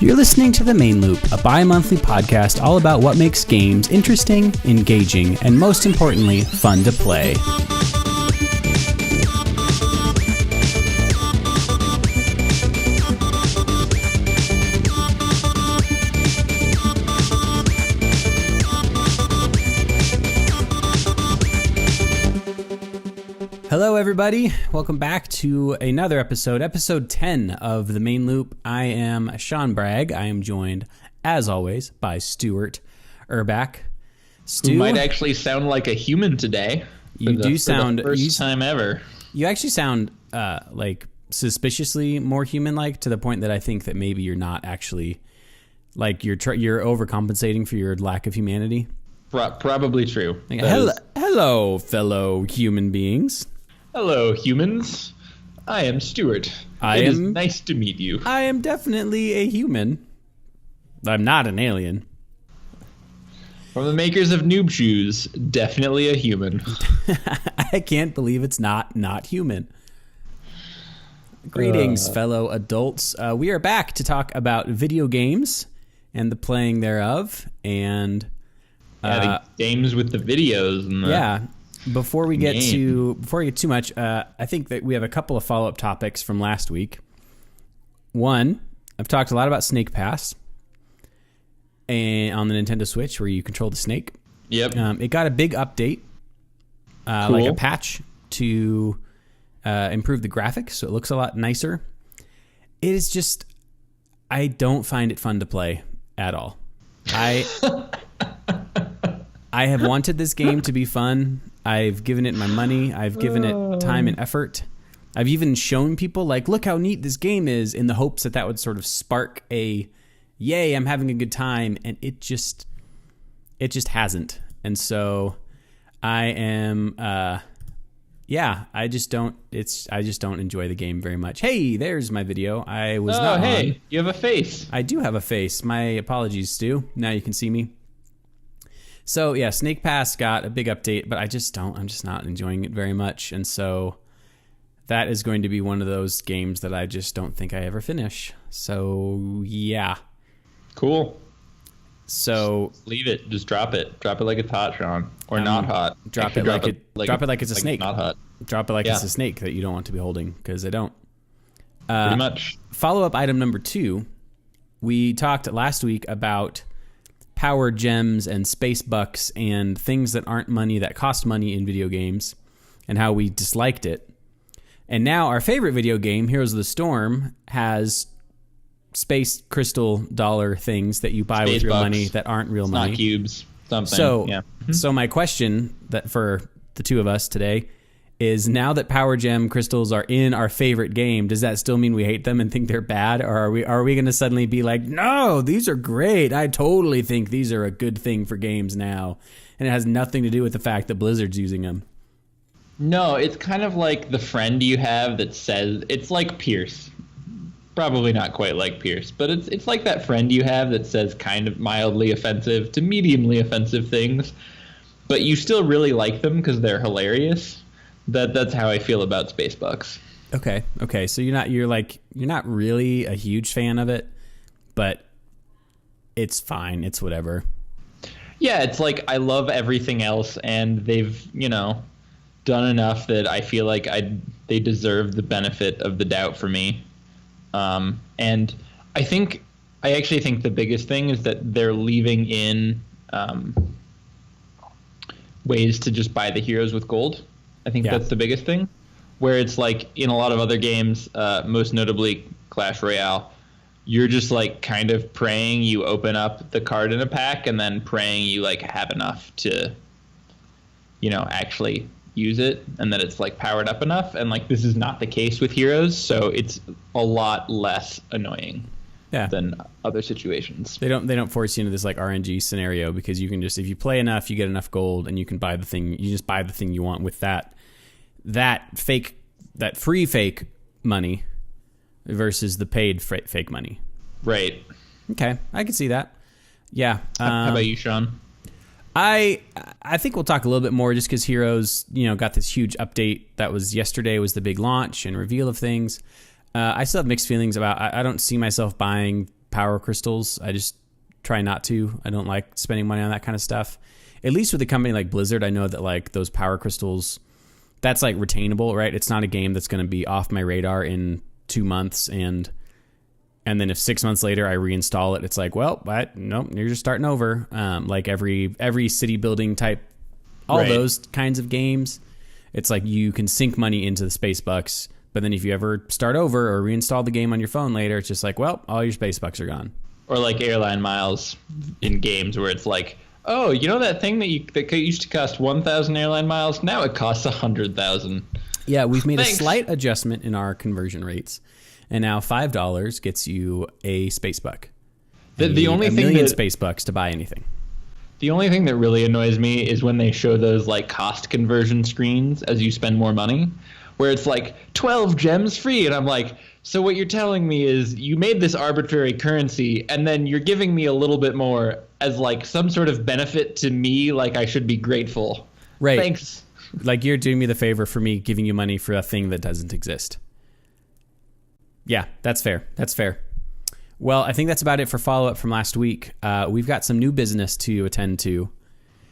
You're listening to The Main Loop, a bi-monthly podcast all about what makes games interesting, engaging, and most importantly, fun to play. Hello, everybody. Welcome back to another episode 10 of The Main Loop. I am Sean Bragg. I am joined, as always, by Stuart Urbach. Stu, who might actually sound like a human today. You do sound... For the first time ever. You actually sound like suspiciously more human-like, to the point that I think that maybe you're not actually... Like, you're overcompensating for your lack of humanity. Probably true. Like, hello, fellow human beings. Hello, humans. I am Stuart. It is nice to meet you. I am definitely a human. I'm not an alien. From the makers of Noob Shoes, definitely a human. I can't believe it's not human. Greetings, fellow adults. We are back to talk about video games and the playing thereof, and the games with the videos. And Before we get too much, I think that we have a couple of follow-up topics from last week. One, I've talked a lot about Snake Pass and on the Nintendo Switch, where you control the snake. Yep. It got a big update, cool. like a patch to improve the graphics, so it looks a lot nicer. It is just, I don't find it fun to play at all. I have wanted this game to be fun. I've given it my money. I've given it time and effort. I've even shown people, like, look how neat this game is, in the hopes that would sort of spark a, yay, I'm having a good time. And it just hasn't. And so I am, I just don't enjoy the game very much. Hey, there's my video. I was not hey, on. You have a face. I do have a face. My apologies, Stu. Now you can see me. So yeah, Snake Pass got a big update, but I'm just not enjoying it very much. And so that is going to be one of those games that I just don't think I ever finish. So yeah. Cool. So just leave it. Just drop it. Drop it like it's hot, Sean. Or not hot. Drop it like it's a snake. Not hot. Drop it like it's a snake that you don't want to be holding, because I don't. Pretty much. Follow-up item number 2. We talked last week about power gems and space bucks and things that aren't money, that cost money in video games, and how we disliked it. And now our favorite video game, Heroes of the Storm, has space crystal dollar things that you buy space with your bucks. Money that aren't real money. Not cubes. Something. So, yeah. So my question that for the two of us today is, now that power gem crystals are in our favorite game, does that still mean we hate them and think they're bad? Or are we going to suddenly be like, no, these are great. I totally think these are a good thing for games now. And it has nothing to do with the fact that Blizzard's using them. No, it's kind of like the friend you have that says, it's like Pierce. Probably not quite like Pierce, but it's like that friend you have that says kind of mildly offensive to mediumly offensive things, but you still really like them because they're hilarious. That's how I feel about Space Bucks. Okay. So you're not really a huge fan of it, but it's fine. It's whatever. Yeah, it's like I love everything else, and they've, done enough that I feel like they deserve the benefit of the doubt for me. And I actually think the biggest thing is that they're leaving in ways to just buy the heroes with gold. I think that's the biggest thing, where it's like in a lot of other games, most notably Clash Royale, you're just like kind of praying you open up the card in a pack, and then praying you like have enough to, actually use it, and that it's like powered up enough. And like, this is not the case with heroes, so it's a lot less annoying than other situations. They don't force you into this like RNG scenario, because you can just, if you play enough, you get enough gold, and you can buy the thing. You just buy the thing you want with that free fake money versus the paid fake money. Right. Okay, I can see that. Yeah. How about you, Sean? I think we'll talk a little bit more, just because Heroes, got this huge update. That was yesterday, was the big launch and reveal of things. I still have mixed feelings about. I don't see myself buying power crystals. I just try not to. I don't like spending money on that kind of stuff. At least with a company like Blizzard, I know that like those power crystals, that's like retainable, right? It's not a game that's going to be off my radar in 2 months, and then if 6 months later I reinstall it, it's like, well, nope, you're just starting over. Like every city building type, all Right. those kinds of games, it's like you can sink money into the space bucks, but then if you ever start over or reinstall the game on your phone later, it's just like, well, all your space bucks are gone. Or like airline miles in games where it's like, oh, you know that thing that used to cost 1,000 airline miles? Now it costs 100,000. Yeah, we've made Thanks. a slight adjustment in our conversion rates, and now $5 gets you a space buck. The only a thing million that space bucks to buy anything. the only thing that really annoys me is when they show those like cost conversion screens as you spend more money, where it's like 12 gems free, and I'm like, so what you're telling me is you made this arbitrary currency and then you're giving me a little bit more as like some sort of benefit to me, like I should be grateful. Right. Thanks. Like you're doing me the favor for me giving you money for a thing that doesn't exist. Yeah, that's fair. That's fair. Well, I think that's about it for follow-up from last week. We've got some new business to attend to.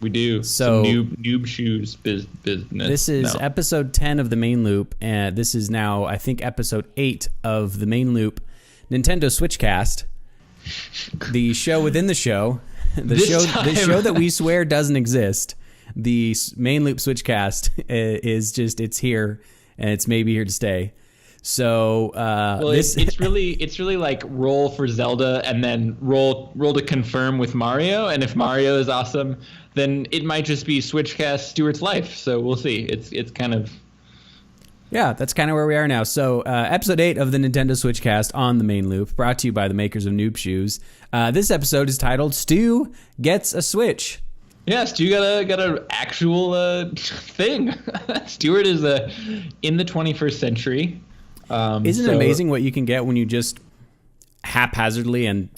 We do. So some noob shoes business. This is episode 10 of the main loop, and this is now, I think, episode 8 of the main loop Nintendo Switchcast, the show within the show, the show that we swear doesn't exist. The main loop Switchcast is just, it's here, and it's maybe here to stay. So it's really like roll for Zelda and then roll to confirm with Mario, and if Mario is awesome, then it might just be Switchcast Stuart's life. So we'll see. It's kind of, yeah, that's kind of where we are now. So episode 8 of the Nintendo Switchcast on the main loop, brought to you by the makers of Noob Shoes. This episode is titled "Stu Gets a Switch." yeah, Stu got a actual thing. Stuart is in the 21st century. Isn't it amazing what you can get when you just haphazardly and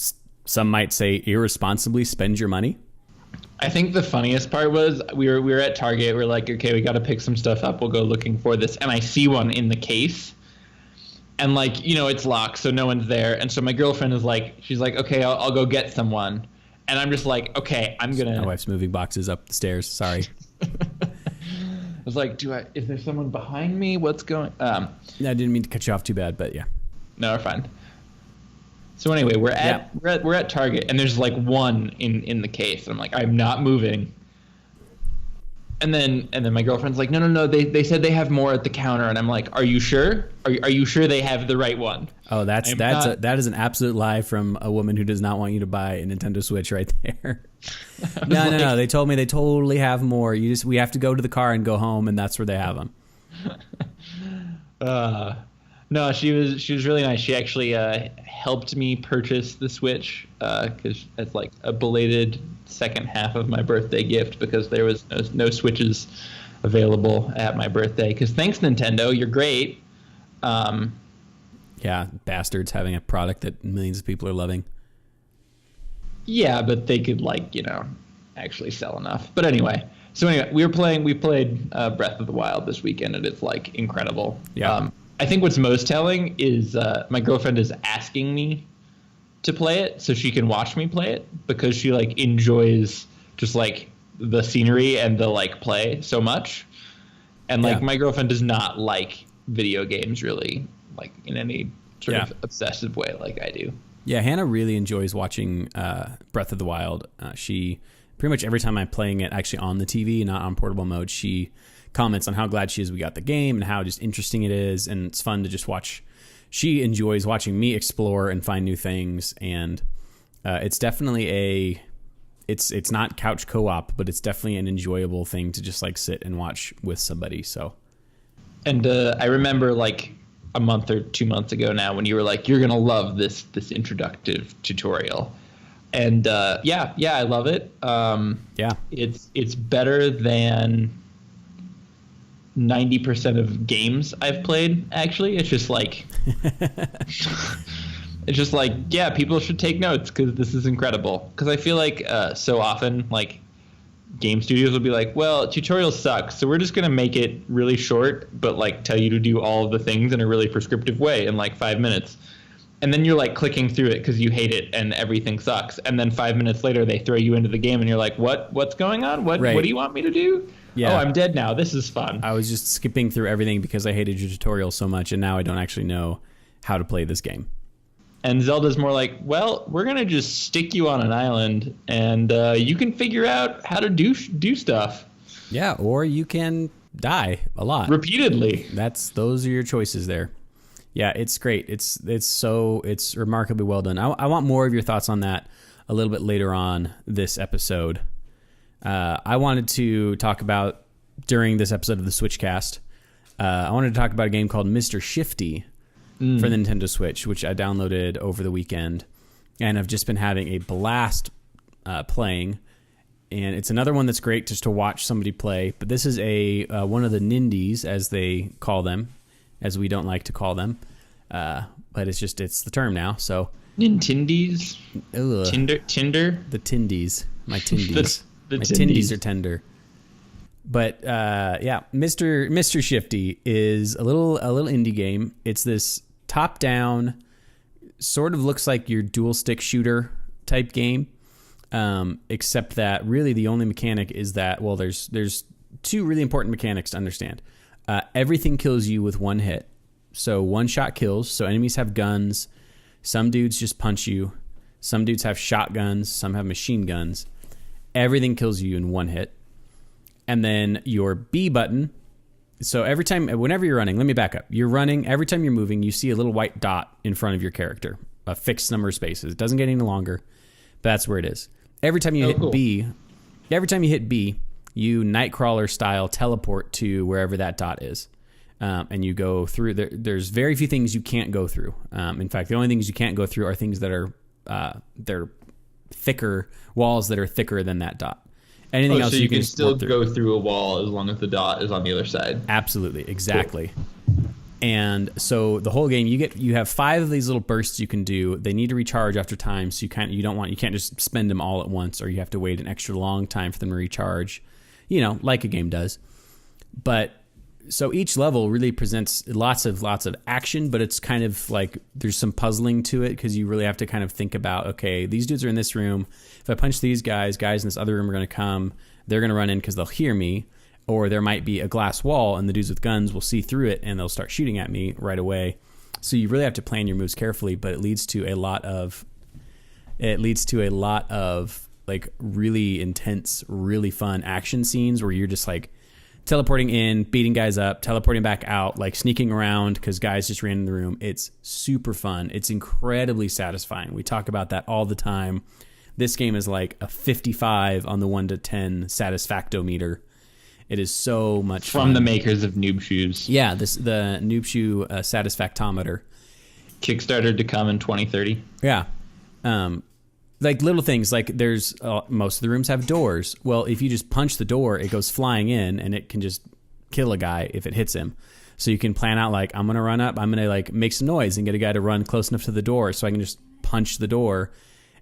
some might say irresponsibly spend your money? I think the funniest part was we were at Target. We're like, okay, we got to pick some stuff up. We'll go looking for this, and I see one in the case, and like, you know, it's locked, so no one's there. And so my girlfriend is like, she's like, okay, I'll go get someone, and I'm just like, okay, I'm gonna. My wife's moving boxes up the stairs. Sorry. I was like, is there someone behind me? What's going? I didn't mean to cut you off too bad, but yeah. No, we're fine. So anyway, we're at Target, and there's like one in the case. And I'm like, I'm not moving. And then my girlfriend's like, no, they said they have more at the counter, and I'm like, are you sure? Are you sure they have the right one? Oh, that is an absolute lie from a woman who does not want you to buy a Nintendo Switch right there. No. They told me they totally have more. We have to go to the car and go home, and that's where they have them. No, she was really nice. She actually helped me purchase the Switch because it's like a belated second half of my birthday gift, because there was no Switches available at my birthday. Because thanks, Nintendo, you're great. Yeah, bastards having a product that millions of people are loving. Yeah, but they could actually sell enough. But anyway, we played Breath of the Wild this weekend, and it's like incredible. Yeah. I think what's most telling is my girlfriend is asking me to play it so she can watch me play it, because she like enjoys just like the scenery and the like play so much. And like my girlfriend does not like video games really like in any sort of obsessive way like I do. Yeah, Hannah really enjoys watching Breath of the Wild. She pretty much every time I'm playing it actually on the TV, not on portable mode, she comments on how glad she is we got the game and how just interesting it is, and it's fun to just watch. She enjoys watching me explore and find new things, and it's definitely it's not couch co-op, but it's definitely an enjoyable thing to just like sit and watch with somebody. So, and I remember like a month or 2 months ago now when you were like, you're gonna love this introductive tutorial, and I love it. It's better than 90% of games I've played, actually. It's just like people should take notes because this is incredible. Because I feel like so often like game studios will be like, well, tutorials suck, so we're just going to make it really short but like tell you to do all of the things in a really prescriptive way in like 5 minutes. and then you're like clicking through it because you hate it and everything sucks. And then 5 minutes later, they throw you into the game and you're like, what's going on? What do you want me to do? Yeah. Oh, I'm dead now. This is fun. I was just skipping through everything because I hated your tutorial so much, and now I don't actually know how to play this game. And Zelda's more like, well, we're going to just stick you on an island, and you can figure out how to do stuff. Yeah, or you can die a lot. Repeatedly. Those are your choices there. Yeah, it's great. It's remarkably well done. I want more of your thoughts on that a little bit later on this episode. I wanted to talk about, during this episode of the Switchcast, I wanted to talk about a game called Mr. Shifty for the Nintendo Switch, which I downloaded over the weekend, and I've just been having a blast playing. And it's another one that's great just to watch somebody play. But this is one of the Nindies, as they call them, as we don't like to call them. But it's the term now. So Nintendies? Tinder? The Tindies. My Tindies. My Tindies are tender. But yeah, Mr. Shifty is a little indie game. It's this top-down, sort of looks like your dual stick shooter type game, except that really the only mechanic is that, well, there's two really important mechanics to understand. Everything kills you with one hit, so one shot kills. So enemies have guns. Some dudes just punch you. Some dudes have shotguns. Some have machine guns. Everything kills you in one hit. And then your B button. So whenever you're running, let me back up. You're running, every time you're moving, you see a little white dot in front of your character, a fixed number of spaces. It doesn't get any longer, but that's where it is. Every time you hit B, you Nightcrawler style teleport to wherever that dot is. And you go through. There's very few things you can't go through. In fact, the only things you can't go through are things that are they're thicker walls that are thicker than that dot. Anything else so you can still go through a wall as long as the dot is on the other side. Absolutely, exactly. Cool. And so the whole game, you have 5 of these little bursts you can do. They need to recharge after time, so you can't just spend them all at once, or you have to wait an extra long time for them to recharge. Like a game does. But so each level really presents lots of action, but it's kind of like there's some puzzling to it because you really have to kind of think about, okay, these dudes are in this room. If I punch these guys in this other room are going to come. They're going to run in because they'll hear me. Or there might be a glass wall and the dudes with guns will see through it and they'll start shooting at me right away. So you really have to plan your moves carefully, but it leads to a lot of like really intense, really fun action scenes where you're just like teleporting in, beating guys up, teleporting back out, like sneaking around because guys just ran in the room. It's super fun. It's incredibly satisfying. We talk about that all the time. This game is like a 55 on the 1 to 10 satisfactometer. It is so much fun. From the makers of Noob Shoes. Yeah, the Noob Shoe satisfactometer. Kickstarter to come in 2030. Yeah. Like little things, like there's most of the rooms have doors. Well, if you just punch the door, it goes flying in and it can just kill a guy if it hits him. So you can plan out like, I'm going to run up, I'm going to like make some noise and get a guy to run close enough to the door so I can just punch the door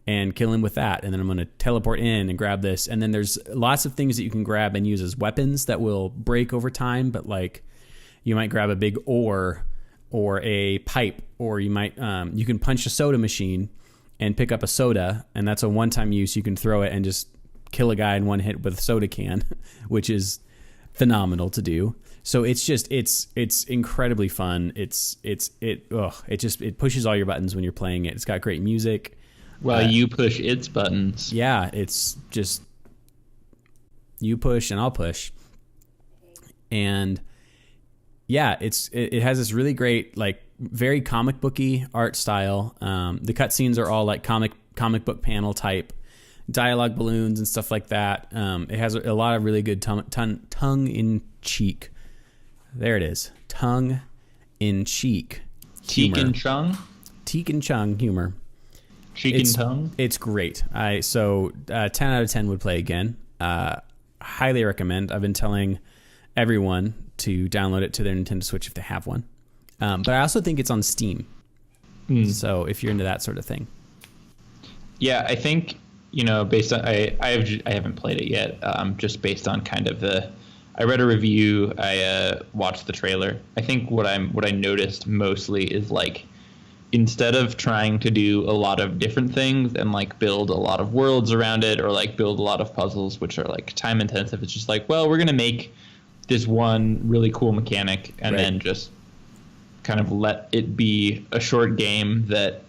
and kill him with that. And then I'm going to teleport in and grab this. And then there's lots of things that you can grab and use as weapons that will break over time. But like you might grab a big oar or a pipe, or you might, you can punch a soda machine and pick up a soda, and that's a one-time use. You can throw it and just kill a guy in one hit with a soda can, which is phenomenal to do. So it's incredibly fun. It pushes all your buttons when you're playing it. It's got great music. Well, you push its buttons. Yeah, it's just you push and I'll push. And yeah, it has this really great, like, very comic booky art style. The cutscenes are all like comic book panel type dialogue balloons and stuff like that. It has a lot of really good tongue in cheek. There it is, tongue in cheek. Teek and chung. Teek and chung humor. Cheek and tongue. It's great. 10 out of 10 would play again. Highly recommend. I've been telling everyone to download it to their Nintendo Switch if they have one. But I also think it's on Steam. So if you're into that sort of thing. Yeah, I think, based on, I haven't played it yet. Just based on kind of I read a review, I watched the trailer. I think what I noticed mostly is like instead of trying to do a lot of different things and like build a lot of worlds around it or like build a lot of puzzles, which are like time intensive, it's just like, well, we're going to make this one really cool mechanic and right. then just kind of let it be a short game that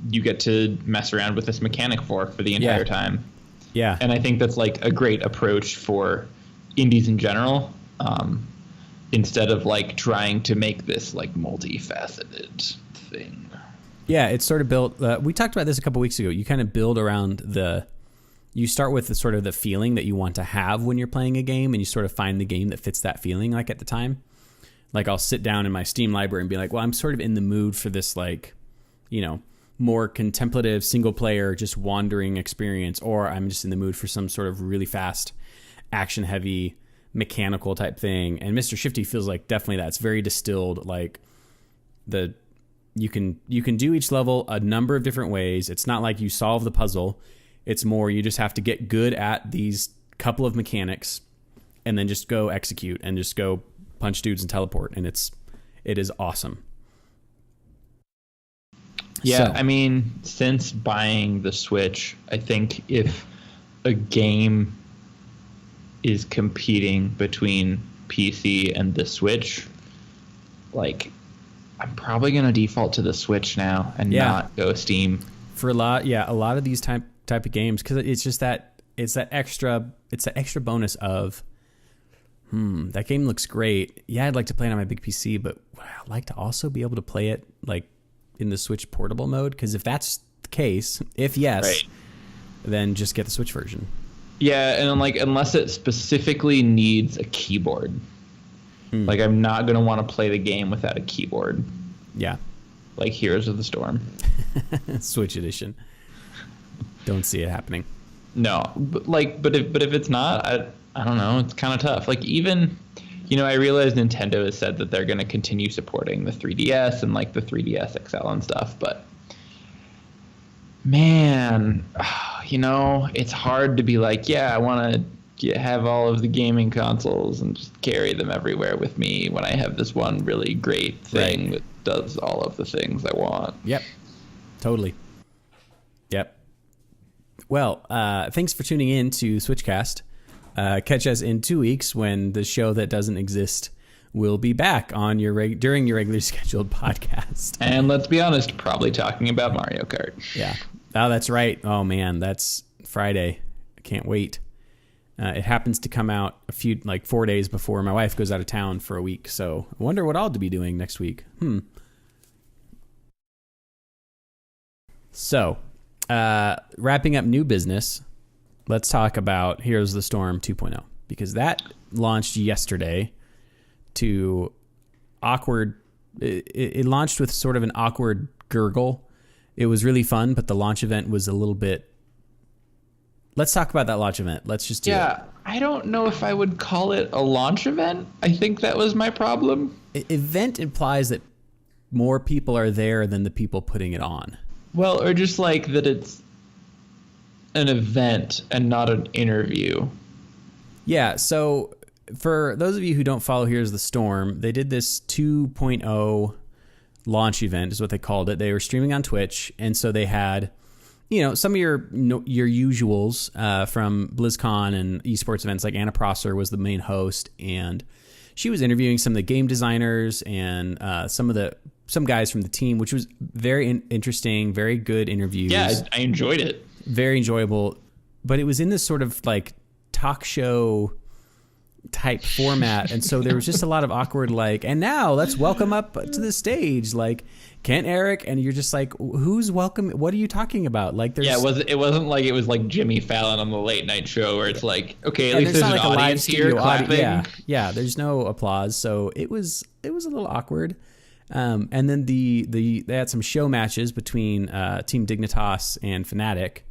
you get to mess around with this mechanic for the entire time. Yeah. And I think that's like a great approach for indies in general. Instead of like trying to make this like multifaceted thing. Yeah, it's sort of built. We talked about this a couple weeks ago. You kind of build around you start with the sort of the feeling that you want to have when you're playing a game, and you sort of find the game that fits that feeling. Like at the time, like I'll sit down in my Steam library and be like, well, I'm sort of in the mood for this, like, more contemplative single player, just wandering experience, or I'm just in the mood for some sort of really fast, action heavy, mechanical type thing. And Mr. Shifty feels like definitely that's very distilled. Like you can do each level a number of different ways. It's not like you solve the puzzle. It's more you just have to get good at these couple of mechanics and then just go execute and just go punch dudes and teleport. And it is awesome. Yeah, so, I mean, since buying the Switch, I think if a game is competing between PC and the Switch, like I'm probably going to default to the Switch now and not go Steam. For a lot of these type of games, because it's just that extra bonus of that game looks great. Yeah, I'd like to play it on my big PC, but I'd like to also be able to play it like in the Switch portable mode, because if that's the case, then just get the Switch version. Yeah, and like unless it specifically needs a keyboard. Like I'm not going to want to play the game without a keyboard. Yeah. Like Heroes of the Storm. Switch edition. Don't see it happening. No, but if it's not, I don't know, it's kind of tough. Like even I realize Nintendo has said that they're going to continue supporting the 3DS and like the 3DS XL and stuff, but man, it's hard to be like, yeah, I want to have all of the gaming consoles and just carry them everywhere with me when I have this one really great thing that does all of the things I want. Yep. Totally. Yep. Well, thanks for tuning in to Switchcast. Catch us in 2 weeks when the show that doesn't exist will be back on during your regularly scheduled podcast. And let's be honest, probably talking about Mario Kart. Yeah. Oh, that's right. Oh man, that's Friday. I can't wait. It happens to come out 4 days before my wife goes out of town for a week. So I wonder what I'll be doing next week. So, wrapping up new business, let's talk about Heroes of the Storm 2.0, because that launched yesterday to awkward. It launched with sort of an awkward gurgle. It was really fun, but the launch event was a little bit. Let's talk about that launch event. Let's just do it. I don't know if I would call it a launch event. I think that was my problem. Event implies that more people are there than the people putting it on. Well, or just like that it's an event and not an interview. Yeah, so for those of you who don't follow Here's the Storm, they did this 2.0 launch event is what they called it. They were streaming on Twitch, and so they had some of your usuals from BlizzCon and esports events. Like Anna Prosser was the main host, and she was interviewing some of the game designers and some guys from the team, which was very interesting, very good interviews. Yeah, I enjoyed it. Very enjoyable, but it was in this sort of like talk show type format, and so there was just a lot of awkward and now let's welcome up to the stage like Kent Eric, and you're just like, who's welcome? What are you talking about? Like, there's it wasn't like it was like Jimmy Fallon on the late night show where it's like, okay, at least there's an audience here clapping. Yeah, there's no applause, so it was a little awkward. And then they had some show matches between Team Dignitas and Fnatic.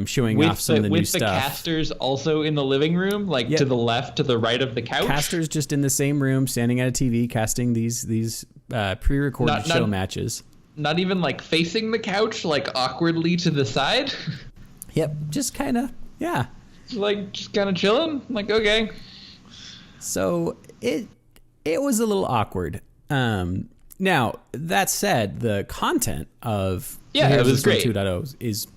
Showing off some of the new stuff. With the casters also in the living room, to the left, to the right of the couch. Casters just in the same room, standing at a TV, casting these pre-recorded show matches. Not even facing the couch, awkwardly to the side. Yep, just kind of, yeah. Just kind of chilling. Okay. So it was a little awkward. Now, that said, the content of it was great. 2.0 is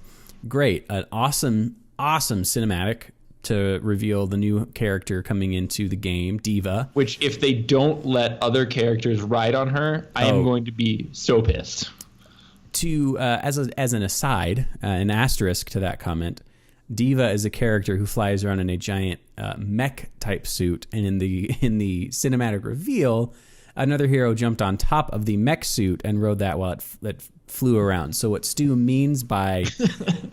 great. An awesome cinematic to reveal the new character coming into the game, Diva. Which, if they don't let other characters ride on her, I am going to be so pissed. As an aside, an asterisk to that comment, Diva is a character who flies around in a giant mech type suit, and in the cinematic reveal, another hero jumped on top of the mech suit and rode that while it flew around. So what Stu means by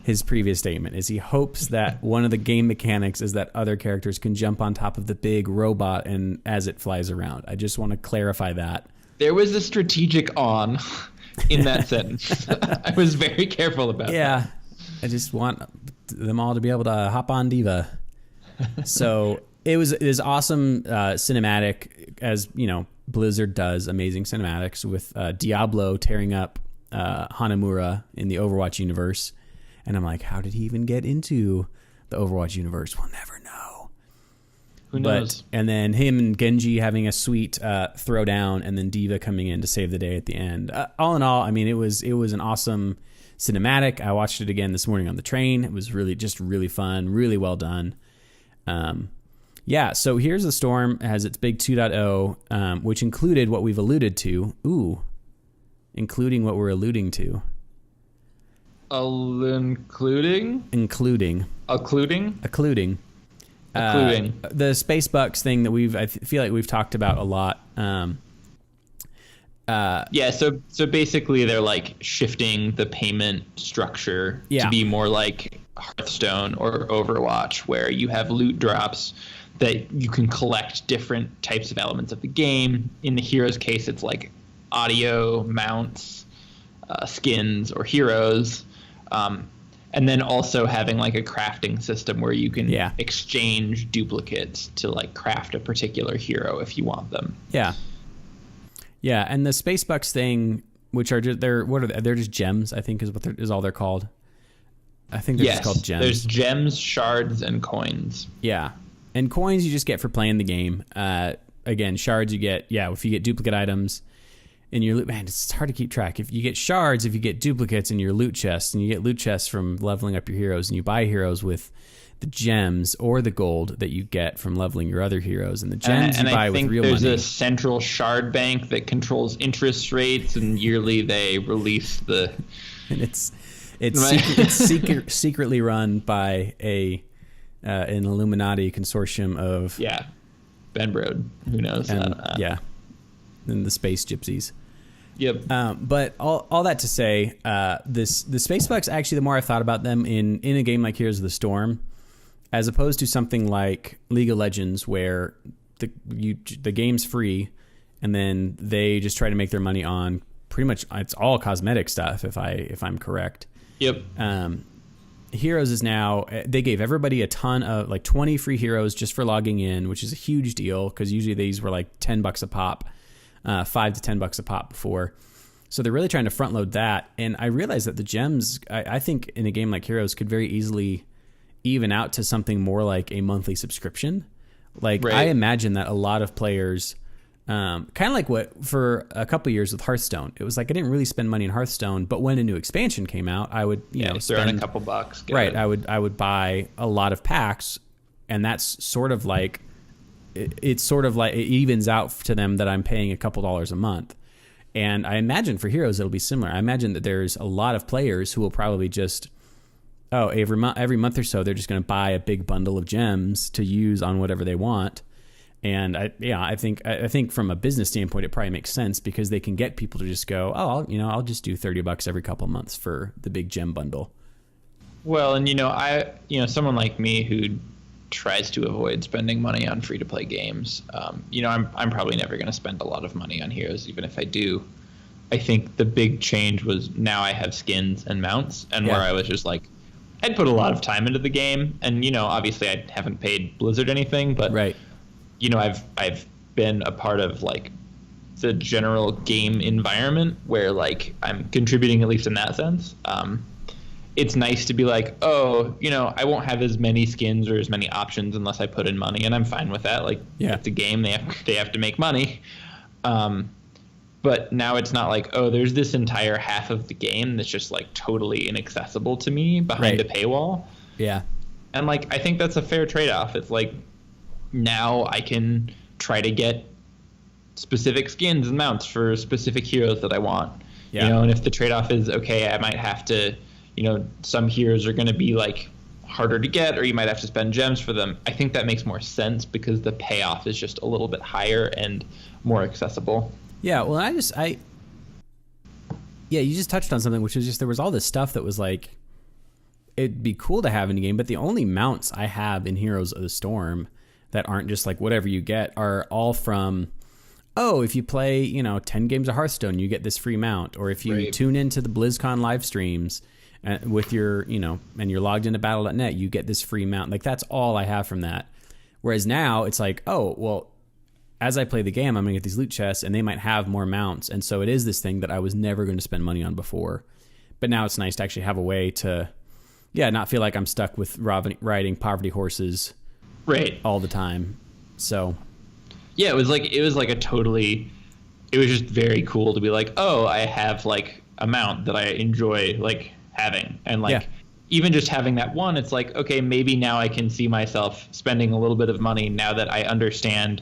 his previous statement is he hopes that one of the game mechanics is that other characters can jump on top of the big robot and as it flies around. I just want to clarify that. There was a strategic on in that sentence. I was very careful about that. Yeah, I just want them all to be able to hop on Diva. So it was awesome cinematic, as you know, Blizzard does amazing cinematics with Diablo tearing up Hanamura in the Overwatch universe. And I'm like, how did he even get into the Overwatch universe? We'll never know. Who knows? And then him and Genji having a sweet throwdown, and then Diva coming in to save the day at the end. All in all, I mean, it was an awesome cinematic. I watched it again this morning on the train. It was really fun, really well done. Yeah, so Here's the Storm has its big 2.0, which included what we've alluded to. Including what we're alluding to. Including? The Space Bucks thing that I feel like we've talked about a lot. So basically they're like shifting the payment structure to be more like Hearthstone or Overwatch, where you have loot drops that you can collect different types of elements of the game. In the heroes case, it's like audio, mounts, skins, or heroes. And then also having like a crafting system where you can exchange duplicates to like craft a particular hero if you want them. Yeah. Yeah, and the Space Bucks thing, which are just, they're just gems, I think is all they're called. I think they're just called gems. There's gems, shards, and coins. Yeah. And coins you just get for playing the game. Again, shards you get, if you get duplicate items in your loot, man, it's hard to keep track. If you get shards, if you get duplicates in your loot chests, and you get loot chests from leveling up your heroes, and you buy heroes with the gems or the gold that you get from leveling your other heroes, and the gems you buy with real money. And I think there's a central shard bank that controls interest rates, and yearly they release the... And it's secretly run by an Illuminati consortium of... Yeah, Ben Brode, who knows? And the Space Gypsies. Yep. But all that to say, the Space Bucks, actually, the more I've thought about them in a game like Heroes of the Storm, as opposed to something like League of Legends, where the game's free, and then they just try to make their money on pretty much it's all cosmetic stuff, if I'm correct. Yep. Heroes is now, they gave everybody a ton of, like 20 free heroes just for logging in, which is a huge deal because usually these were like $10 a pop, $5 to $10 a pop before. So they're really trying to front load that. And I realized that the gems, I think in a game like Heroes could very easily even out to something more like a monthly subscription. Like I imagine that a lot of players, kind of like what for a couple of years with Hearthstone, it was like I didn't really spend money in Hearthstone, but when a new expansion came out, I would spend a couple bucks. I would buy a lot of packs, and that's sort of like it's sort of like it evens out to them that I'm paying a couple dollars a month. And I imagine for Heroes it'll be similar. I imagine that there's a lot of players who will probably just every month or so they're just going to buy a big bundle of gems to use on whatever they want. And I think from a business standpoint, it probably makes sense because they can get people to just go, I'll just do $30 every couple of months for the big gem bundle. Well, and someone like me who tries to avoid spending money on free to play games, I'm probably never going to spend a lot of money on Heroes, even if I do. I think the big change was now I have skins and mounts, and where I was just like, I'd put a lot of time into the game, and obviously I haven't paid Blizzard anything, but I've been a part of like the general game environment where like I'm contributing, at least in that sense. It's nice to be like, I won't have as many skins or as many options unless I put in money, and I'm fine with that. Like it's a game, they have to make money. But but now it's not like, oh, there's this entire half of the game that's just like totally inaccessible to me behind a paywall. Yeah. And like, I think that's a fair trade-off. It's like, now I can try to get specific skins and mounts for specific heroes that I want. Yeah. You know, and if the trade-off is, okay, I might have to, you know, some heroes are going to be like harder to get, or you might have to spend gems for them. I think that makes more sense because the payoff is just a little bit higher and more accessible. Yeah, well, you just touched on something, which is just there was all this stuff that was like, it'd be cool to have in the game, but the only mounts I have in Heroes of the Storm that aren't just like whatever you get are all from, oh, if you play, you know, 10 games of Hearthstone, you get this free mount. Or if you tune into the BlizzCon live streams with your, you know, and you're logged into battle.net, you get this free mount. Like, that's all I have from that. Whereas now it's like, oh, well, as I play the game, I'm going to get these loot chests and they might have more mounts. And so it is this thing that I was never going to spend money on before. But now it's nice to actually have a way to, not feel like I'm stuck with riding poverty horses all the time. So yeah, it was like it was just very cool to be like, oh, I have like a mount that I enjoy like having, and like even just having that one, it's like, okay, maybe now I can see myself spending a little bit of money now that I understand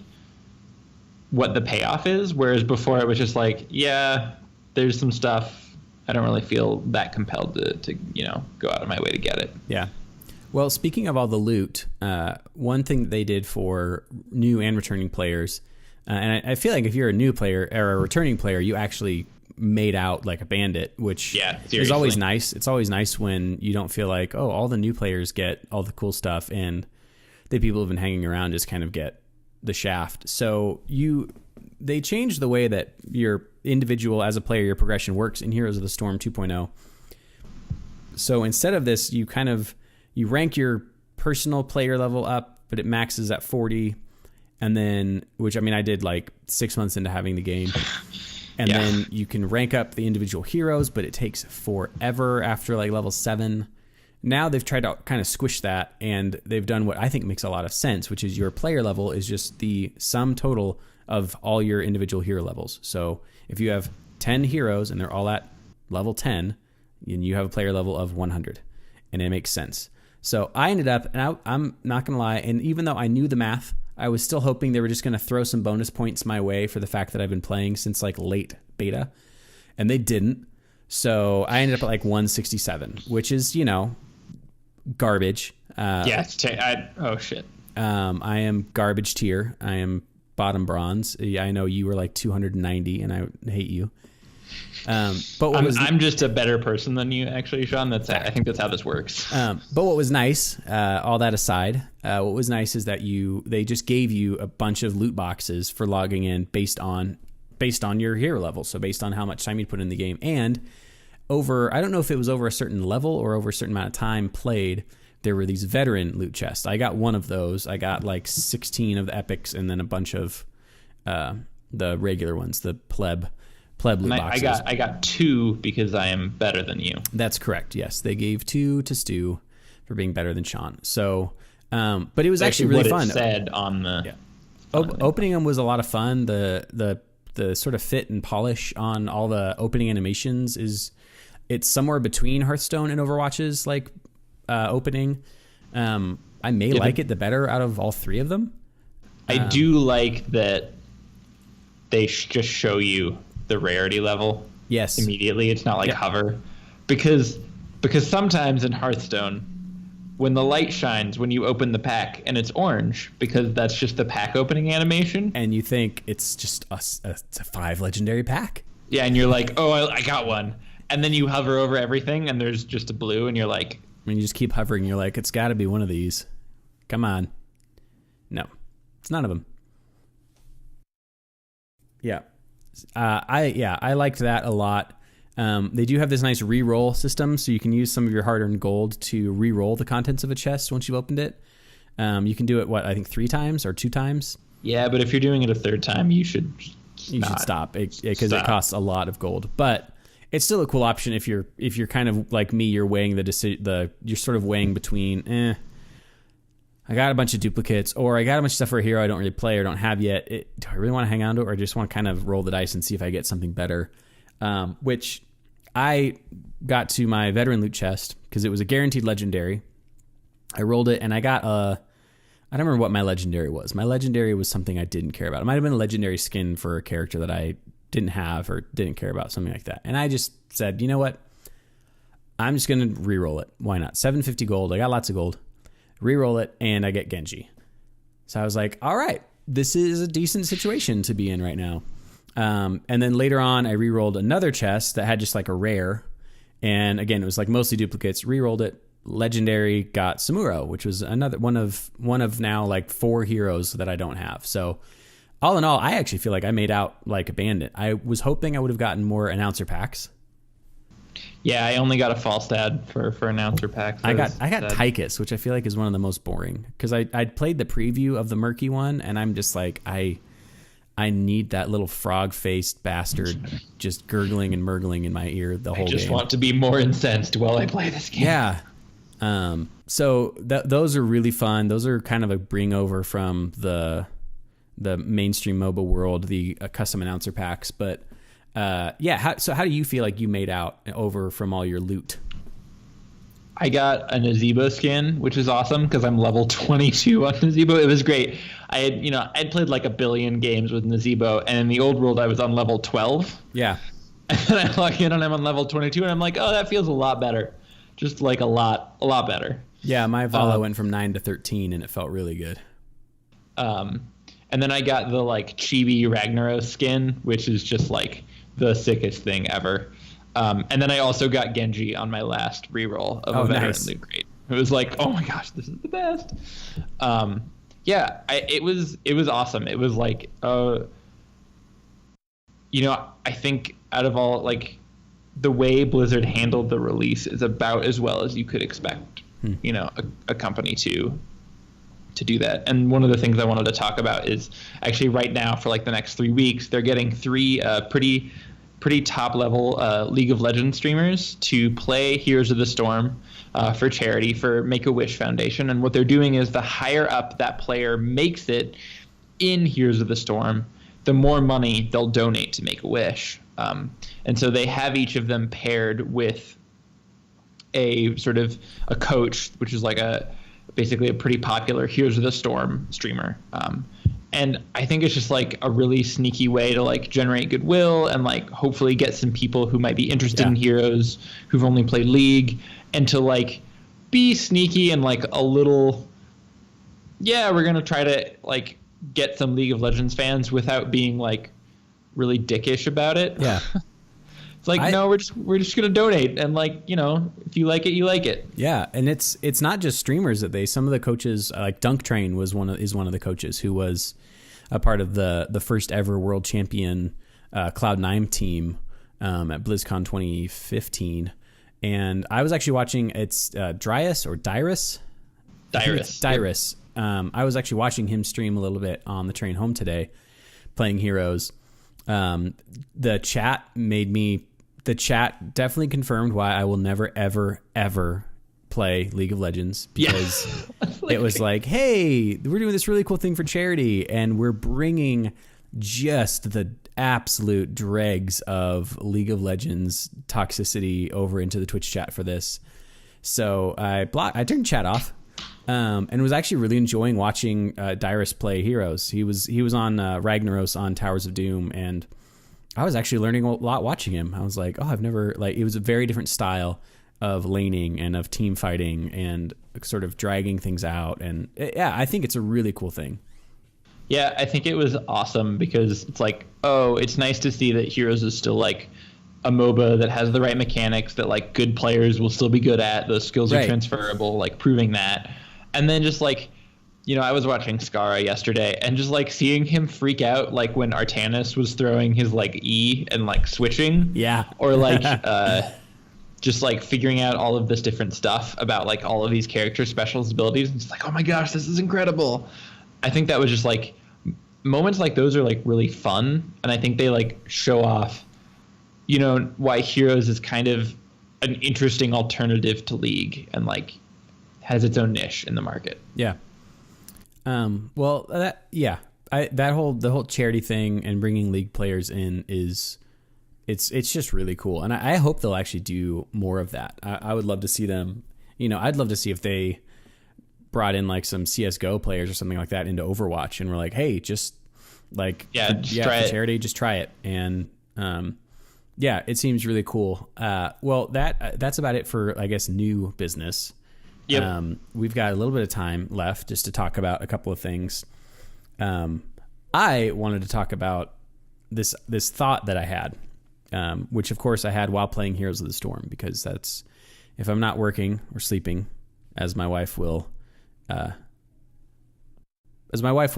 what the payoff is. Whereas before it was just like, yeah, there's some stuff, I don't really feel that compelled to you know, go out of my way to get it. Yeah. Well, speaking of all the loot, one thing that they did for new and returning players, and I feel like if you're a new player or a returning player, you actually made out like a bandit, which is always nice. It's always nice when you don't feel like, oh, all the new players get all the cool stuff and the people who've been hanging around just kind of get the shaft. So they changed the way that your individual as a player, your progression works in Heroes of the Storm 2.0. So instead of this, you rank your personal player level up, but it maxes at 40. And then, which I mean, I did like 6 months into having the game. And then you can rank up the individual heroes, but it takes forever after like level 7. Now they've tried to kind of squish that, and they've done what I think makes a lot of sense, which is your player level is just the sum total of all your individual hero levels. So if you have 10 heroes and they're all at level 10, and you have a player level of 100, and it makes sense. So I ended up, and I'm not going to lie, and even though I knew the math, I was still hoping they were just going to throw some bonus points my way for the fact that I've been playing since like late beta, and they didn't. So I ended up at like 167, which is, you know, garbage. Oh shit. I am garbage tier. I am bottom bronze. I know you were like 290, and I hate you. But I'm just a better person than you, actually, Sean. I think that's how this works. But what was nice, all that aside, what was nice is that they just gave you a bunch of loot boxes for logging in based on your hero level. So based on how much time you put in the game, and I don't know if it was over a certain level or over a certain amount of time played, there were these veteran loot chests. I got one of those. I got like 16 of the epics and then a bunch of the regular ones, the pleb loot boxes. I got 2 because I am better than you. That's correct. Yes, they gave 2 to Stu for being better than Sean. So, but it was actually really fun. It said on the opening them was a lot of fun. The sort of fit and polish on all the opening animations it's somewhere between Hearthstone and Overwatch's like opening. I may like it the better out of all 3 of them. I do like that they just show you the rarity level. Yes. Immediately. It's not like hover, because sometimes in Hearthstone, when the light shines when you open the pack and it's orange, because that's just the pack opening animation, and you think it's just a 5 legendary pack. Yeah, and you're like, oh, I got one, and then you hover over everything and there's just a blue, and you're like, and you just keep hovering. You're like, it's got to be one of these. Come on. No, it's none of them. Yeah. I liked that a lot. They do have this nice re-roll system, so you can use some of your hard-earned gold to re-roll the contents of a chest once you've opened it. You can do it, I think 3 times or 2 times? Yeah, but if you're doing it a 3rd time, you should stop because it costs a lot of gold. But it's still a cool option if you're kind of like me. You're weighing you're sort of weighing between I got a bunch of duplicates, or I got a bunch of stuff for a hero I don't really play or don't have yet. Do I really want to hang on to it, or just want to kind of roll the dice and see if I get something better? Which I got to my veteran loot chest because it was a guaranteed legendary. I rolled it, and I got I don't remember what my legendary was. My legendary was something I didn't care about. It might have been a legendary skin for a character that I didn't have or didn't care about, something like that. And I just said, you know what? I'm just going to re-roll it. Why not? 750 gold. I got lots of gold. Re-roll it, and I get Genji. So I was like, all right, this is a decent situation to be in right now. And then later on, I re-rolled another chest that had just like a rare. And again, it was like mostly duplicates. Re-rolled it. Legendary, got Samuro, which was another one of now like 4 heroes that I don't have. So all in all, I actually feel like I made out like a bandit. I was hoping I would have gotten more announcer packs. Yeah, I only got a false dad for announcer packs. I got Tychus, which I feel like is one of the most boring because I'd played the preview of the murky one, and I'm just like I need that little frog-faced bastard just gurgling and murgling in my ear the whole game. I just want to be more incensed while I play this game. Yeah. So those are really fun. Those are kind of a bring over from the mainstream MOBA world, the custom announcer packs. But yeah, so how do you feel like you made out over from all your loot? I got a Nazebo skin, which is awesome because I'm level 22 on Nazebo. It was great. I'd played like a billion games with Nazebo, and in the old world I was on level 12. Yeah. And I log in and I'm on level 22, and I'm like, oh, that feels a lot better. Just like a lot better. Yeah, my Vala went from 9 to 13, and it felt really good. And then I got the like Chibi Ragnaros skin, which is just like the sickest thing ever. And then I also got Genji on my last reroll of a veteran loot crate. It was like, oh my gosh, this is the best. Yeah, it was awesome. It was like, I think out of all like. The way Blizzard handled the release is about as well as you could expect, a company to do that. And one of the things I wanted to talk about is actually right now for like the next 3 weeks, they're getting 3 pretty top level League of Legends streamers to play Heroes of the Storm for charity for Make-A-Wish Foundation. And what they're doing is the higher up that player makes it in Heroes of the Storm, the more money they'll donate to Make-A-Wish. And so they have each of them paired with a sort of a coach, which is like basically a pretty popular Heroes of the Storm streamer. And I think it's just like a really sneaky way to like generate goodwill and like hopefully get some people who might be interested in Heroes who've only played League, and to like be sneaky and like a little, we're going to try to like get some League of Legends fans without being like really dickish about it. Yeah. It's like, no, we're just going to donate. And like, if you like it, you like it. Yeah. And it's not just streamers that some of the coaches, like Dunk Train is one of the coaches who was a part of the first ever world champion Cloud9 team at BlizzCon 2015. And I was actually watching, it's Dyrus or Dyrus? Dyrus. I was actually watching him stream a little bit on the train home today, playing Heroes. The chat definitely confirmed why I will never, ever, ever play League of Legends, because it was like, hey, we're doing this really cool thing for charity, and we're bringing just the absolute dregs of League of Legends toxicity over into the Twitch chat for this. So I turned chat off. And was actually really enjoying watching Dyrus play Heroes. He was on Ragnaros on Towers of Doom, and I was actually learning a lot watching him. I was like, oh, I've never it was a very different style of laning and of team fighting and sort of dragging things out. And I think it's a really cool thing. Yeah, I think it was awesome because it's like, oh, it's nice to see that Heroes is still like a MOBA that has the right mechanics that like good players will still be good at. Those skills are transferable, like proving that. And then just like, I was watching Skara yesterday and just like seeing him freak out like when Artanis was throwing his like E and like switching. Yeah. Or like just like figuring out all of this different stuff about like all of these character specials abilities. And it's like, oh my gosh, this is incredible. I think that was just like moments like those are like really fun. And I think they like show off, why Heroes is kind of an interesting alternative to League and like has its own niche in the market. Yeah. Well, the whole charity thing and bringing league players in it's just really cool, and I hope they'll actually do more of that. I would love to see them. I'd love to see if they brought in like some CS:GO players or something like that into Overwatch, and we're like, hey, just like try for it. charity, just try it, and it seems really cool. Well, that's about it for, I guess, new business. Yep. We've got a little bit of time left just to talk about a couple of things. I wanted to talk about this thought that I had, which of course I had while playing Heroes of the Storm, because that's, if I'm not working or sleeping, as my wife will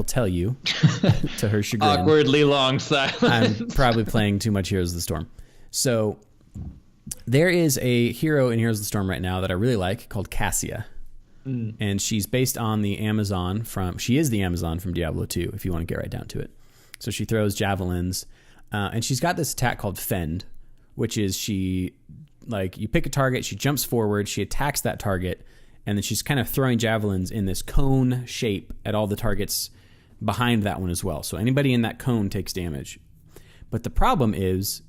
tell you, to her chagrin. Awkwardly long silence. I'm probably playing too much Heroes of the Storm. So there is a hero in Heroes of the Storm right now that I really like called Cassia. And she's based on the Amazon she is the Amazon from Diablo 2, if you want to get right down to it. So she throws javelins, and she's got this attack called Fend, which is you pick a target, she jumps forward, she attacks that target, and then she's kind of throwing javelins in this cone shape at all the targets behind that one as well. So anybody in that cone takes damage. But the problem is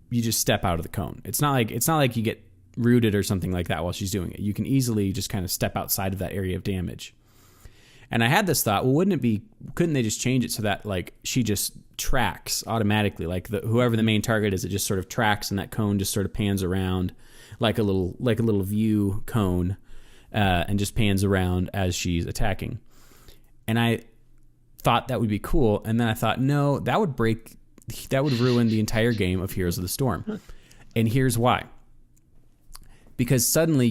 you just step out of the cone. It's not like you get rooted or something like that while she's doing it. You can easily just kind of step outside of that area of damage. And I had this thought, well, couldn't they just change it so that like she just tracks automatically, like whoever the main target is, it just sort of tracks and that cone just sort of pans around like a little view cone, and just pans around as she's attacking. And I thought that would be cool, and then I thought, no, that would ruin the entire game of Heroes of the Storm. And here's why. Because suddenly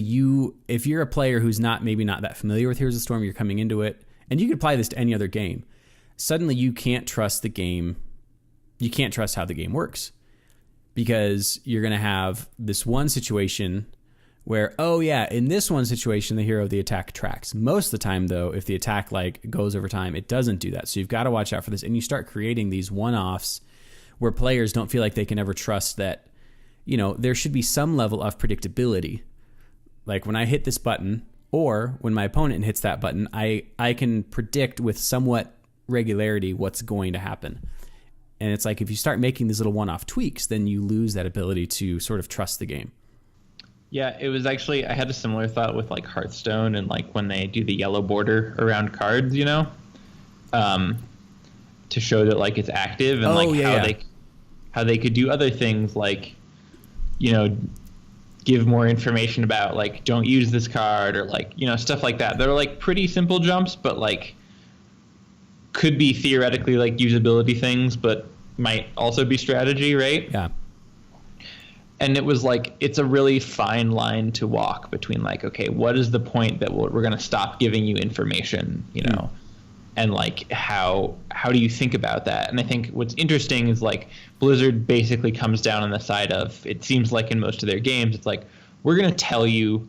if you're a player who's maybe not that familiar with Heroes of the Storm, you're coming into it, and you could apply this to any other game, suddenly you can't trust the game. You can't trust how the game works, because you're going to have this one situation where, in this one situation, the hero of the attack tracks. Most of the time, though, if the attack goes over time, it doesn't do that. So you've got to watch out for this, and you start creating these one-offs where players don't feel like they can ever trust that. There should be some level of predictability. Like when I hit this button, or when my opponent hits that button, I can predict with somewhat regularity what's going to happen. And it's like if you start making these little one-off tweaks, then you lose that ability to sort of trust the game. Yeah, it was actually, I had a similar thought with like Hearthstone and like when they do the yellow border around cards, to show that like it's active, and how they could do other things like, give more information about like don't use this card, or like stuff like that. They're like pretty simple jumps, but like could be theoretically like usability things, but might also be strategy, right? Yeah. And it was like, it's a really fine line to walk between like, okay, what is the point that we're going to stop giving you information, and like how do you think about that? And I think what's interesting is like Blizzard basically comes down on the side of, it seems like in most of their games, it's like, we're going to tell you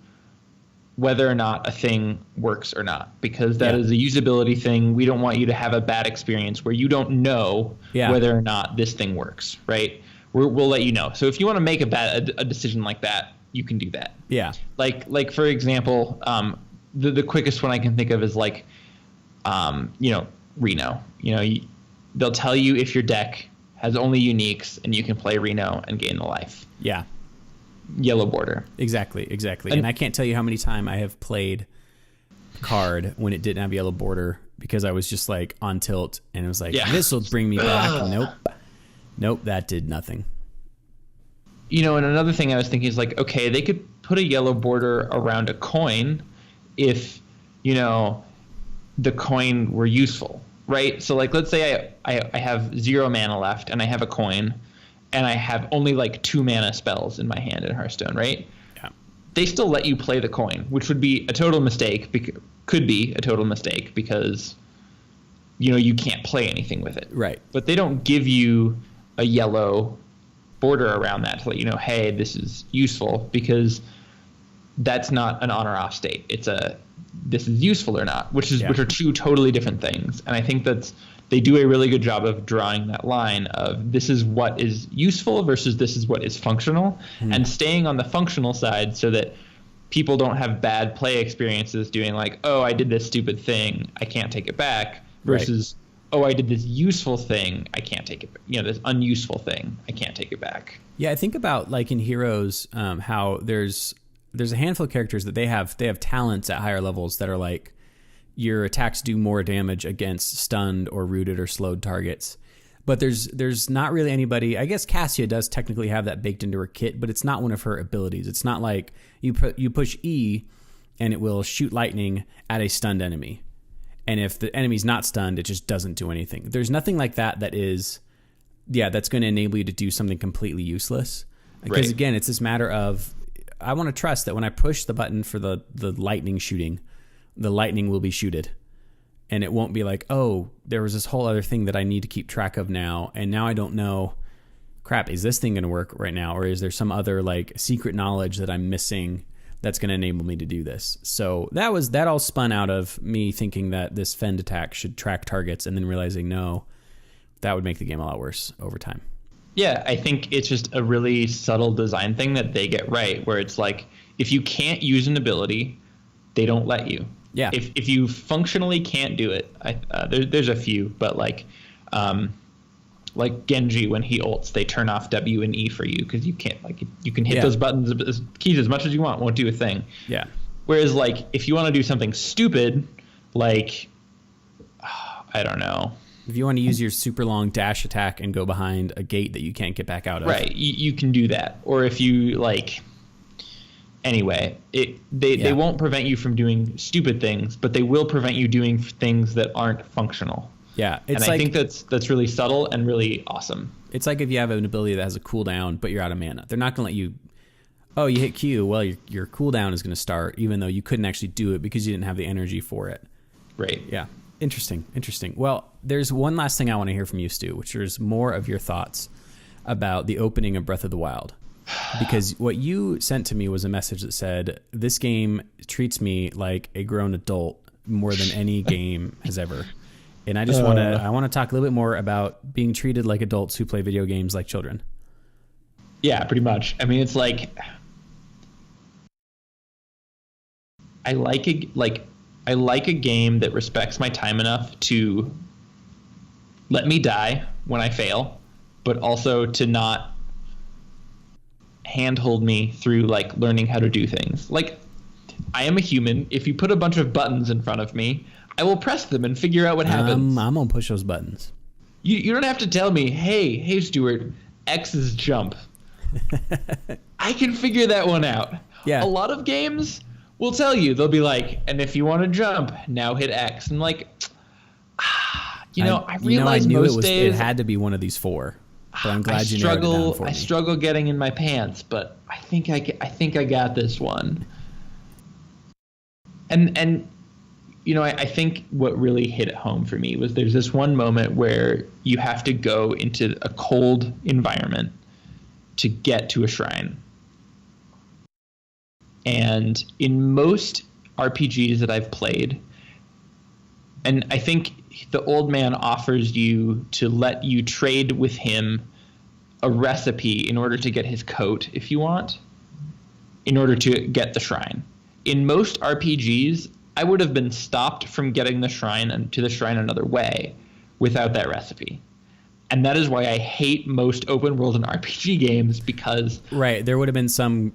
whether or not a thing works or not, because that is a usability thing. We don't want you to have a bad experience where you don't know whether or not this thing works, right? We'll let you know. So if you want to make a decision like that, you can do that. Yeah. Like for example, the quickest one I can think of is like, Reno. They'll tell you if your deck has only uniques and you can play Reno and gain the life. Yeah. Yellow border. Exactly. And I can't tell you how many times I have played card when it didn't have yellow border, because I was just like on tilt and it was like, this will bring me back. Nope, that did nothing. And another thing I was thinking is like, okay, they could put a yellow border around a coin if, the coin were useful, right? So like, let's say I have 0 mana left and I have a coin and I have only like 2 mana spells in my hand in Hearthstone, right? Yeah. They still let you play the coin, which would be a total mistake, could be a total mistake because, you can't play anything with it. Right. But they don't give you a yellow border around that to let you know, hey, this is useful, because that's not an on or off state. It's this is useful or not, which are two totally different things. And I think they do a really good job of drawing that line of this is what is useful versus this is what is functional, and staying on the functional side so that people don't have bad play experiences doing like, oh, I did this stupid thing, I can't take it back, versus, oh, I did this useful thing, I can't take it back. This unuseful thing, I can't take it back. Yeah, I think about like in Heroes, how there's a handful of characters that they have talents at higher levels that are like your attacks do more damage against stunned or rooted or slowed targets. But there's not really anybody. I guess Cassia does technically have that baked into her kit, but it's not one of her abilities. It's not like you push E and it will shoot lightning at a stunned enemy. And if the enemy's not stunned, it just doesn't do anything. There's nothing like that is, that's going to enable you to do something completely useless. Because again, it's this matter of, I want to trust that when I push the button for the lightning shooting, the lightning will be shooted. And it won't be like, oh, there was this whole other thing that I need to keep track of now. And now I don't know, crap, is this thing going to work right now? Or is there some other like secret knowledge that I'm missing that's going to enable me to do this? So that all spun out of me thinking that this fend attack should track targets and then realizing, no, that would make the game a lot worse over time. Yeah, I think it's just a really subtle design thing that they get right, where it's like, if you can't use an ability, they don't let you. Yeah. If you functionally can't do it, there's a few, but like Genji, when he ults, they turn off W and E for you because you can't, like, you can hit those buttons, keys as much as you want, won't do a thing. Yeah. Whereas like if you want to do something stupid, like I don't know. If you want to use your super long dash attack and go behind a gate that you can't get back out of. Right, you can do that. Or if you like. Anyway, they won't prevent you from doing stupid things, but they will prevent you doing things that aren't functional. Yeah, and I think that's really subtle and really awesome. It's like if you have an ability that has a cooldown, but you're out of mana. They're not going to let you, oh, you hit Q, well, your cooldown is going to start, even though you couldn't actually do it because you didn't have the energy for it. Right. Yeah, interesting. Well, there's one last thing I want to hear from you, Stu, which is more of your thoughts about the opening of Breath of the Wild. Because what you sent to me was a message that said, this game treats me like a grown adult more than any game has ever. And I just want to talk a little bit more about being treated like adults who play video games like children. Yeah, pretty much. I mean, it's like I like a game that respects my time enough to let me die when I fail, but also to not handhold me through like learning how to do things. Like, I am a human. If you put a bunch of buttons in front of me, I will press them and figure out what happens. I'm gonna push those buttons. You don't have to tell me, hey Stuart, X is jump. I can figure that one out. Yeah. A lot of games will tell you, they'll be like, and if you want to jump, now hit X. And like, I realize most days it had to be one of these four. But I'm glad you narrowed it down for me. I struggle getting in my pants, but I think I got this one. And I think what really hit it home for me was there's this one moment where you have to go into a cold environment to get to a shrine. And in most RPGs that I've played, and I think the old man offers you to let you trade with him a recipe in order to get his coat, if you want, in order to get the shrine. In most RPGs, I would have been stopped from getting the shrine and to the shrine another way without that recipe. And that is why I hate most open world and RPG games, because there would have been some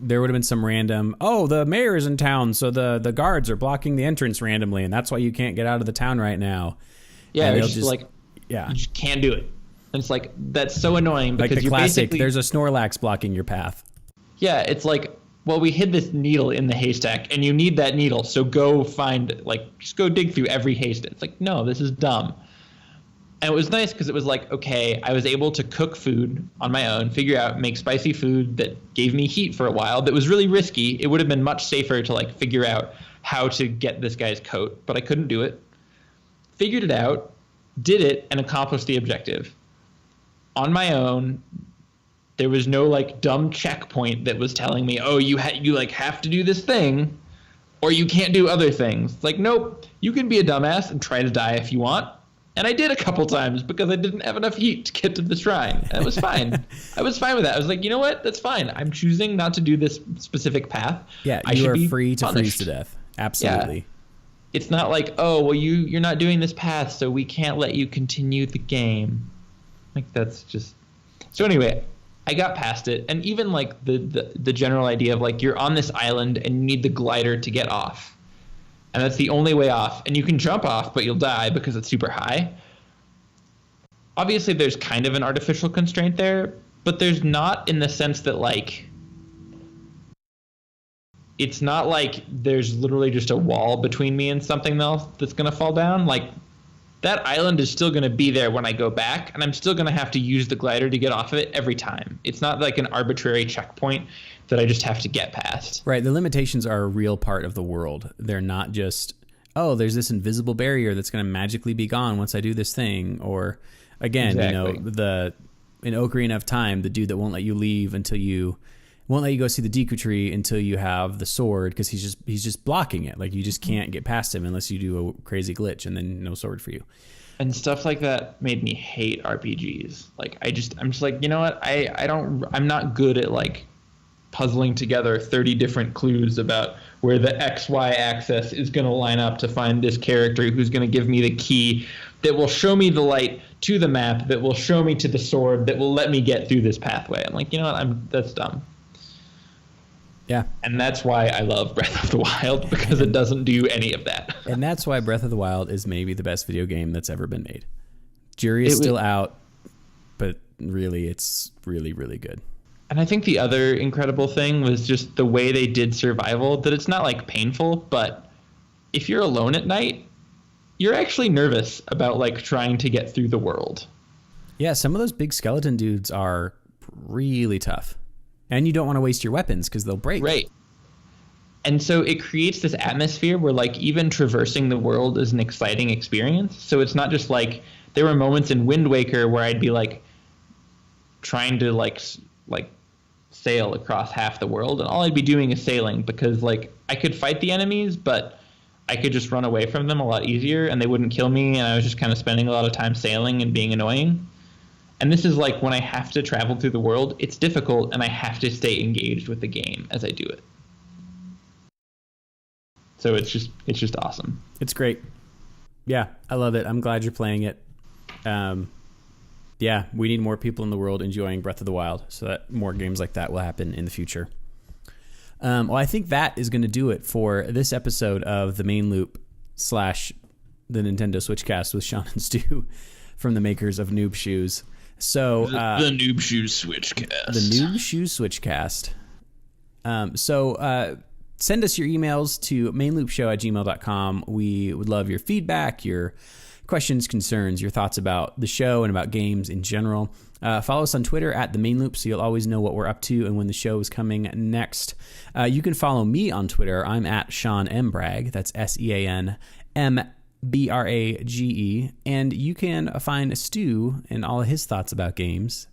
random, oh, the mayor is in town, so the guards are blocking the entrance randomly, and that's why you can't get out of the town right now. Yeah, they're just like, you just can't do it. And it's like, that's so annoying, because like the classic, there's a Snorlax blocking your path. Yeah, it's like, well, we hid this needle in the haystack, and you need that needle, so go find, like, just go dig through every haystack. It's like, no, this is dumb. And it was nice because it was like, okay, I was able to cook food on my own, make spicy food that gave me heat for a while. That was really risky. It would have been much safer to like figure out how to get this guy's coat, but I couldn't do it. Figured it out, did it, and accomplished the objective. On my own, there was no like dumb checkpoint that was telling me, oh, you like have to do this thing or you can't do other things. It's like, nope, you can be a dumbass and try to die if you want. And I did a couple times because I didn't have enough heat to get to the shrine. And it was fine. I was fine with that. I was like, you know what? That's fine. I'm choosing not to do this specific path. Yeah, I you are be free to punished. freeze to death. Absolutely. Yeah. It's not like, oh, well, you're not doing this path, so we can't let you continue the game. Like, that's just... So anyway, I got past it. And even, like, the general idea of, like, you're on this island and you need the glider to get off. And that's the only way off. And you can jump off, but you'll die because it's super high. Obviously, there's kind of an artificial constraint there, but there's not in the sense that, like, it's not like there's literally just a wall between me and something else that's going to fall down. Like, that island is still going to be there when I go back, and I'm still going to have to use the glider to get off of it every time. It's not like an arbitrary checkpoint that I just have to get past. Right. The limitations are a real part of the world. They're not just, oh, there's this invisible barrier that's going to magically be gone once I do this thing. Or, again, Exactly. In Ocarina of Time, the dude that won't let you leave until you won't let you go see the Deku Tree until you have the sword, because he's just blocking it. Like, you just can't get past him unless you do a crazy glitch, and then no sword for you. And stuff like that made me hate RPGs. Like, I'm just like, you know what? I'm not good at, like, puzzling together 30 different clues about where the XY axis is going to line up to find this character who's going to give me the key that will show me the light to the map, that will show me to the sword, that will let me get through this pathway. I'm like, you know what? That's dumb. Yeah. And that's why I love Breath of the Wild, because it doesn't do any of that. And that's why Breath of the Wild is maybe the best video game that's ever been made. Jury is still out, but really, it's really, really good. And I think the other incredible thing was just the way they did survival, that it's not, like, painful, but if you're alone at night, you're actually nervous about, like, trying to get through the world. Yeah, some of those big skeleton dudes are really tough. And you don't want to waste your weapons because they'll break. Right. And so it creates this atmosphere where, like, even traversing the world is an exciting experience. So it's not just like, there were moments in Wind Waker where I'd be, like, trying to like sail across half the world, and all I'd be doing is sailing, because, like, I could fight the enemies, but I could just run away from them a lot easier and they wouldn't kill me, and I was just kind of spending a lot of time sailing and being annoying. And this is like when I have to travel through the world, it's difficult, and I have to stay engaged with the game as I do it. So it's just awesome. It's great. Yeah, I love it. I'm glad you're playing it. Yeah, we need more people in the world enjoying Breath of the Wild, so that more games like that will happen in the future. Well, I think that is going to do it for this episode of the Main Loop / the Nintendo Switchcast with Sean and Stu from the makers of Noob Shoes. So the Noob Shoes Switchcast. The Noob Shoes Switchcast. Send us your emails to mainloopshow@gmail.com. We would love your feedback, your questions, concerns, your thoughts about the show and about games in general. Follow us on Twitter @TheMainLoop, so you'll always know what we're up to and when the show is coming next. You can follow me on Twitter. I'm @Sean M. Bragg. That's SeanMbrage. And you can find Stu and all of his thoughts about games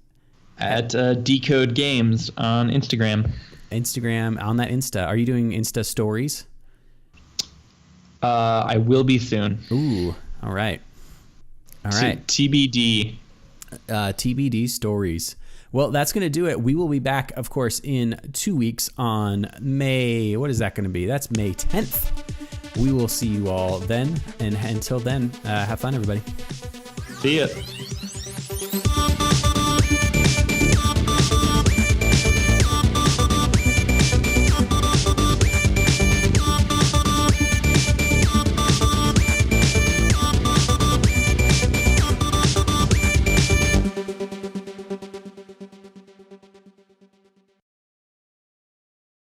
at Decode Games on Instagram. On that Insta. Are you doing Insta stories? I will be soon. Ooh, all right. TBD. TBD stories. Well, that's going to do it. We will be back, of course, in 2 weeks on May. What is that going to be? That's May 10th. We will see you all then. And until then, have fun, everybody. See ya.